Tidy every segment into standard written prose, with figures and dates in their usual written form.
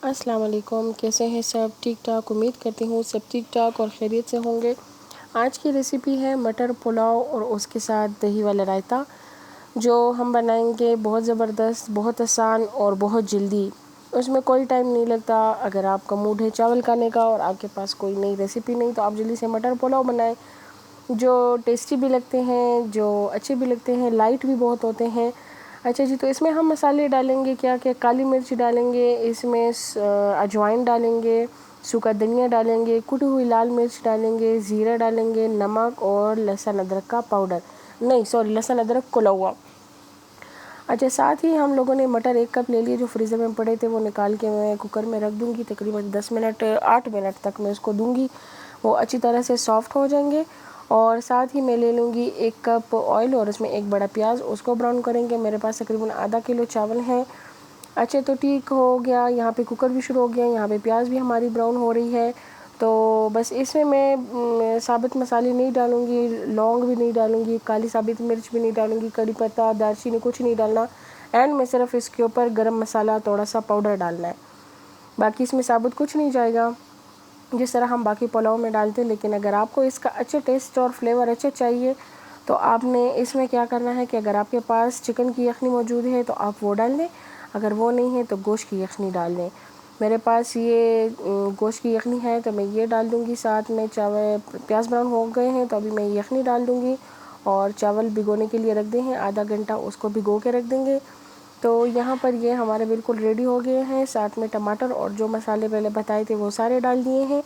السلام علیکم، کیسے ہیں سب؟ ٹھیک ٹھاک، امید کرتی ہوں سب ٹھیک ٹھاک اور خیریت سے ہوں گے۔ آج کی ریسیپی ہے مٹر پلاؤ اور اس کے ساتھ دہی والا رائتا، جو ہم بنائیں گے بہت زبردست، بہت آسان اور بہت جلدی۔ اس میں کوئی ٹائم نہیں لگتا۔ اگر آپ کا موڈ ہے چاول کھانے کا اور آپ کے پاس کوئی نئی ریسیپی نہیں تو آپ جلدی سے مٹر پلاؤ بنائیں، جو ٹیسٹی بھی لگتے ہیں، جو اچھے بھی لگتے ہیں، لائٹ بھی بہت ہوتے ہیں۔ اچھا جی، تو اس میں ہم مسالے ڈالیں گے کیا کالی مرچ ڈالیں گے، اس میں اجوائن ڈالیں گے، سوکھا دھنیا ڈالیں گے، کٹی ہوئی لال مرچ ڈالیں گے، زیرہ ڈالیں گے، نمک اور لہسن ادرک کا پاؤڈر، لہسن ادرک کھلا ہوا۔ اچھا، ساتھ ہی ہم لوگوں نے مٹر 1 کپ لے لیے جو فریزر میں پڑے تھے، وہ نکال کے میں کوکر میں رکھ دوں گی، تقریباً 8 منٹ تک میں اس کو دوں گی، وہ اچھی طرح سے سافٹ ہو جائیں گے۔ اور ساتھ ہی میں لے لوں گی 1 کپ آئل اور اس میں 1 بڑا پیاز، اس کو براؤن کریں گے۔ میرے پاس تقریباً آدھا کلو چاول ہیں۔ اچھا، تو ٹھیک ہو گیا، یہاں پہ کوکر بھی شروع ہو گیا، یہاں پہ پیاز بھی ہماری براؤن ہو رہی ہے۔ تو بس اس میں ثابت مسالے نہیں ڈالوں گی، لونگ بھی نہیں ڈالوں گی، کالی ثابت مرچ بھی نہیں ڈالوں گی، کڑی پتہ، دارچینی کچھ نہیں ڈالنا، اینڈ میں صرف اس کے اوپر گرم مسالہ تھوڑا سا پاؤڈر ڈالنا ہے، باقی اس میں ثابت کچھ نہیں جائے گا جس طرح ہم باقی پلاؤ میں ڈالتے ہیں۔ لیکن اگر آپ کو اس کا اچھا ٹیسٹ اور فلیور اچھا چاہیے تو آپ نے اس میں کیا کرنا ہے کہ اگر آپ کے پاس چکن کی یخنی موجود ہے تو آپ وہ ڈال دیں، اگر وہ نہیں ہے تو گوشت کی یخنی ڈال دیں۔ میرے پاس یہ گوشت کی یخنی ہے تو میں یہ ڈال دوں گی، ساتھ میں چاول پیاز براؤن ہو گئے ہیں تو ابھی میں یخنی ڈال دوں گی، اور چاول بھگونے کے لیے رکھ دیں ہیں آدھا گھنٹہ، اس کو بھگو کے رکھ دیں گے۔ تو یہاں پر یہ ہمارے بالکل ریڈی ہو گئے ہیں، ساتھ میں ٹماٹر اور جو مسالے پہلے بتائے تھے وہ سارے ڈال دیے ہیں۔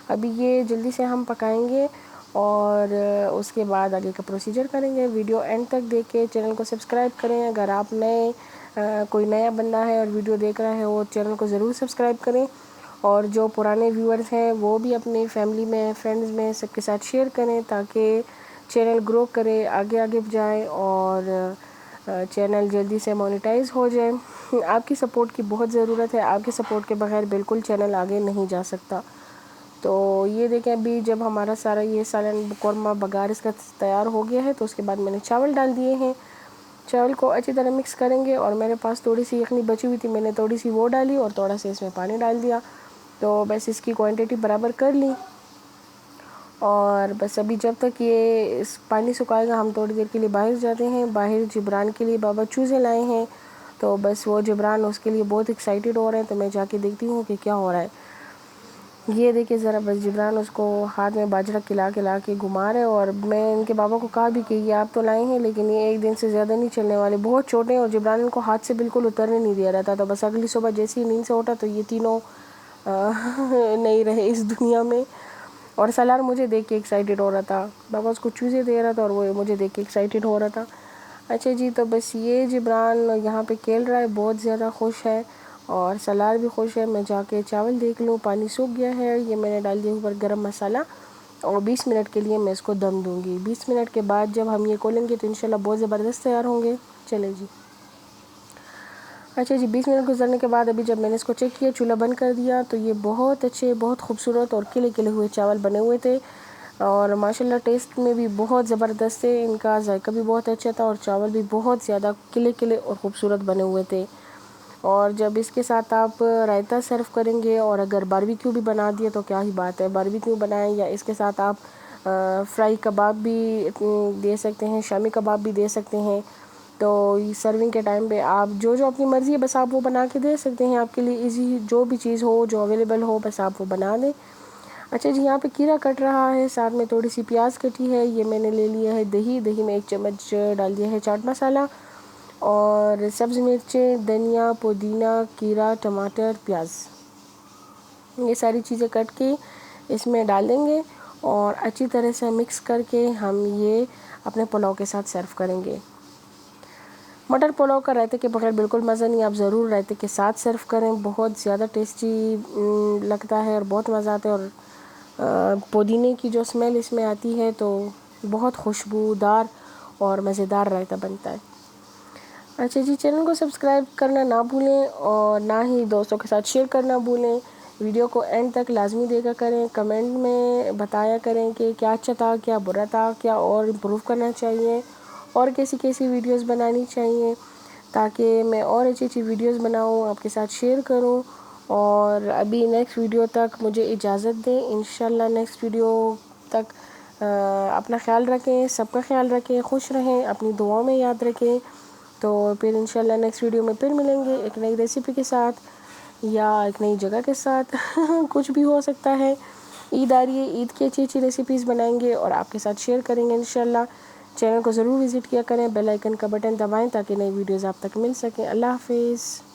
ابھی یہ جلدی سے ہم پکائیں گے اور اس کے بعد آگے کا پروسیجر کریں گے۔ ویڈیو اینڈ تک دیکھ کے چینل کو سبسکرائب کریں، اگر آپ کوئی نیا بندہ ہے اور ویڈیو دیکھ رہا ہے وہ چینل کو ضرور سبسکرائب کریں، اور جو پرانے ویورز ہیں وہ بھی اپنی فیملی میں، فرینڈز میں سب کے ساتھ شیئر کریں تاکہ چینل گرو کرے، آگے جائے اور چینل جلدی سے مونیٹائز ہو جائے۔ آپ کی سپورٹ کی بہت ضرورت ہے، آپ کی سپورٹ کے بغیر بالکل چینل آگے نہیں جا سکتا۔ تو یہ دیکھیں، ابھی جب ہمارا سارا یہ سالن قورمہ بگار اس کا تیار ہو گیا ہے تو اس کے بعد میں نے چاول ڈال دیے ہیں۔ چاول کو اچھی طرح مکس کریں گے، اور میرے پاس تھوڑی سی یخنی بچی ہوئی تھی، میں نے تھوڑی سی وہ ڈالی اور تھوڑا سا اس میں پانی ڈال دیا، تو بس اس کی کوانٹٹی برابر کر لی۔ اور بس ابھی جب تک یہ اس پانی سکھائے گا ہم تھوڑی دیر کے لیے باہر جاتے ہیں۔ باہر جبران کے لیے بابا چوزے لائے ہیں، تو بس وہ جبران اس کے لیے بہت ایکسائٹیڈ ہو رہے ہیں، تو میں جا کے دیکھتی ہوں کہ کیا ہو رہا ہے۔ یہ دیکھیں ذرا، بس جبران اس کو ہاتھ میں باجرہ کھلا کے گھما رہے، اور میں ان کے بابا کو کہا بھی کہ یہ آپ تو لائے ہیں لیکن یہ 1 دن سے زیادہ نہیں چلنے والے، بہت چھوٹے ہیں، اور جبران ان کو ہاتھ سے بالکل اترنے نہیں دے رہا تھا۔ تو بس اگلی صبح جیسے ہی نیند سے اٹھا تو یہ تینوں نہیں رہے اس دنیا میں، اور سالار مجھے دیکھ کے ایکسائٹیڈ ہو رہا تھا، بابا اس کو چوزے دے رہا تھا اور وہ مجھے دیکھ کے ایکسائٹیڈ ہو رہا تھا۔ اچھا جی، تو بس یہ جبران یہاں پہ کھیل رہا ہے، بہت زیادہ خوش ہے، اور سالار بھی خوش ہے۔ میں جا کے چاول دیکھ لوں، پانی سوکھ گیا ہے، یہ میں نے ڈال دیا اوپر گرم مسالہ، اور 20 منٹ کے لیے میں اس کو دم دوں گی۔ 20 منٹ کے بعد جب ہم یہ کھولیں گے تو انشاءاللہ بہت زبردست تیار ہوں گے۔ چلیں جی، اچھا جی، 20 منٹ گزرنے کے بعد ابھی جب میں نے اس کو چیک کیا، چولہا بند کر دیا، تو یہ بہت اچھے، بہت خوبصورت اور کھلے ہوئے چاول بنے ہوئے تھے، اور ماشاءاللہ ٹیسٹ میں بھی بہت زبردست تھے، ان کا ذائقہ بھی بہت اچھا تھا، اور چاول بھی بہت زیادہ کھلے اور خوبصورت بنے ہوئے تھے۔ اور جب اس کے ساتھ آپ رائتا سرو کریں گے، اور اگر باربیکیو بھی بنا دیا تو کیا ہی بات ہے، باربیکیو بنائیں یا اس کے ساتھ آپ فرائی کباب بھی دے سکتے ہیں، شامی کباب بھی دے سکتے ہیں۔ تو سرونگ کے ٹائم پہ آپ جو اپنی مرضی ہے بس آپ وہ بنا کے دے سکتے ہیں، آپ کے لیے ایزی جو بھی چیز ہو، جو اویلیبل ہو، بس آپ وہ بنا دیں۔ اچھا جی، یہاں پہ کھیرا کٹ رہا ہے، ساتھ میں تھوڑی سی پیاز کٹی ہے، یہ میں نے لے لیا ہے دہی میں 1 چمچ ڈال دیا ہے چاٹ مسالہ، اور سبز مرچیں، دھنیا، پودینہ، کھیرا، ٹماٹر، پیاز، یہ ساری چیزیں کٹ کے اس میں ڈال دیں گے، اور اچھی طرح سے مکس کر کے ہم یہ اپنے پلاؤ کے ساتھ سرو کریں گے۔ مٹر پلاؤ کا رائتے کے بغیر بالکل مزہ نہیں، آپ ضرور رائتے کے ساتھ سرو کریں، بہت زیادہ ٹیسٹی لگتا ہے اور بہت مزہ آتا ہے، اور پودینے کی جو اسمیل اس میں آتی ہے تو بہت خوشبودار اور مزیدار رائتا بنتا ہے۔ اچھا جی، چینل کو سبسکرائب کرنا نہ بھولیں، اور نہ ہی دوستوں کے ساتھ شیئر کرنا بھولیں۔ ویڈیو کو اینڈ تک لازمی دیکھا کریں، کمنٹ میں بتایا کریں کہ کیا اچھا تھا، کیا برا تھا، کیا اور امپروو کرنا چاہیے، اور کیسی ویڈیوز بنانی چاہیے، تاکہ میں اور اچھی ویڈیوز بناؤں، آپ کے ساتھ شیئر کروں، اور اور ابھی نیکسٹ ویڈیو تک مجھے اجازت دیں. انشاءاللہ نیکسٹ ویڈیو تک اپنا خیال رکھیں، سب کا خیال رکھیں، خوش رہیں، اپنی دعاؤں میں یاد رکھیں. تو پھر انشاءاللہ نیکسٹ ویڈیو میں پھر ملیں گے ایک نئی ریسیپی کے ساتھ یا ایک نئی جگہ کے ساتھ. کچھ بھی ہو سکتا ہے. عید آ رہی ہے، عید کی اچھی اچھی ریسیپیز بنائیں گے اور آپ کے ساتھ شیئر کریں گے انشاءاللہ. چینل کو ضرور وزٹ کیا کریں، بیل آئیکن کا بٹن دبائیں تاکہ نئی ویڈیوز آپ تک مل سکیں. اللہ حافظ.